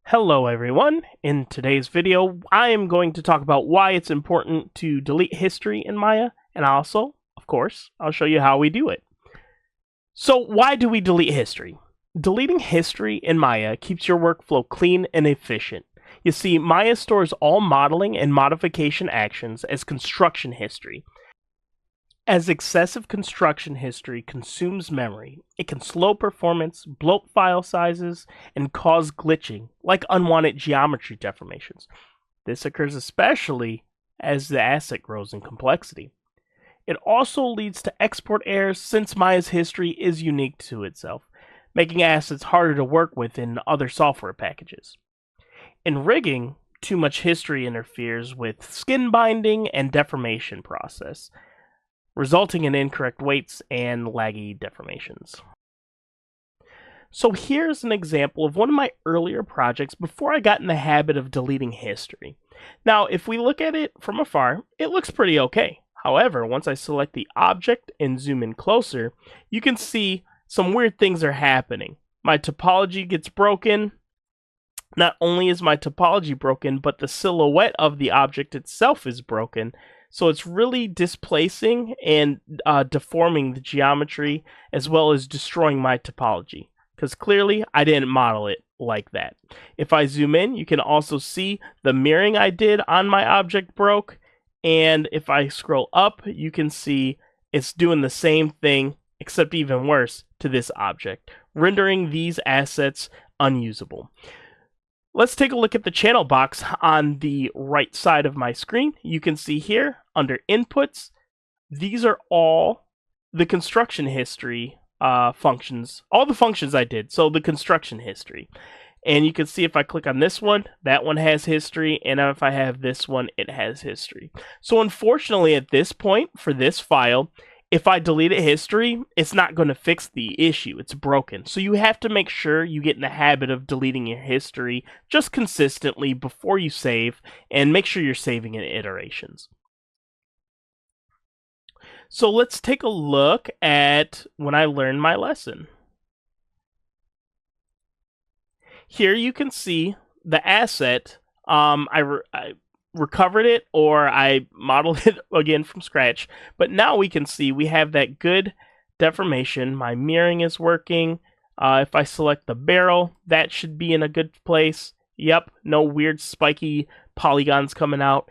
Hello everyone. In today's video, I am going to talk about why it's important to delete history in Maya, and also, of course, I'll show you how we do it. So why do we delete history? Deleting history in Maya keeps your workflow clean and efficient. You see, Maya stores all modeling and modification actions as construction history. As excessive construction history consumes memory, it can slow performance, bloat file sizes, and cause glitching, like unwanted geometry deformations. This occurs especially as the asset grows in complexity. It also leads to export errors since Maya's history is unique to itself, making assets harder to work with in other software packages. In rigging, too much history interferes with skin binding and deformation process, resulting in incorrect weights and laggy deformations. So here's an example of one of my earlier projects before I got in the habit of deleting history. Now, if we look at it from afar, it looks pretty okay. However, once I select the object and zoom in closer, you can see some weird things are happening. My topology gets broken. Not only is my topology broken, but the silhouette of the object itself is broken. So it's really displacing and deforming the geometry as well as destroying my topology, because clearly I didn't model it like that. If I zoom in, you can also see the mirroring I did on my object broke, and if I scroll up, you can see it's doing the same thing except even worse to this object, rendering these assets unusable. Let's take a look at the channel box on the right side of my screen. You can see here under inputs, these are all the construction history functions, all the functions I did. So the construction history. And you can see if I click on this one, that one has history. And if I have this one, it has history. So unfortunately at this point for this file, if I deleted history, it's not going to fix the issue. It's broken. So you have to make sure you get in the habit of deleting your history just consistently before you save, and make sure you're saving in iterations. So let's take a look at when I learned my lesson. Here you can see the asset. I recovered it, or I modeled it again from scratch, but now we can see we have that good deformation. My mirroring is working. If I select the barrel, that should be in a good place. Yep, no weird spiky polygons coming out.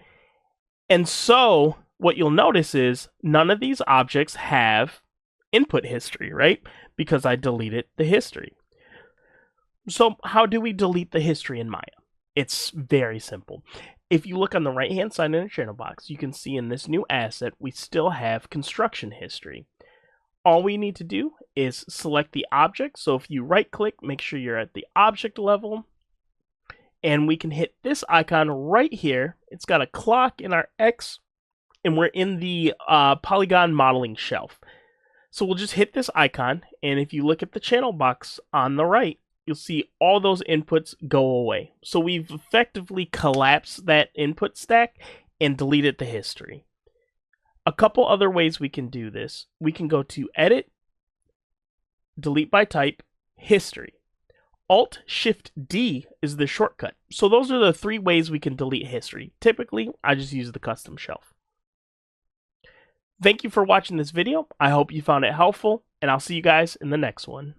And so what you'll notice is none of these objects have input history, right? Because I deleted the history. So how do we delete the history in Maya? It's very simple. If you look on the right hand side in the channel box, you can see in this new asset, we still have construction history. All we need to do is select the object. So if you right click, make sure you're at the object level, and we can hit this icon right here. It's got a clock in our X, and we're in the polygon modeling shelf. So we'll just hit this icon, and if you look at the channel box on the right, you'll see all those inputs go away. So we've effectively collapsed that input stack and deleted the history. A couple other ways we can do this. We can go to Edit, Delete by Type, History. Alt+Shift+D is the shortcut. So those are the three ways we can delete history. Typically, I just use the custom shelf. Thank you for watching this video. I hope you found it helpful, and I'll see you guys in the next one.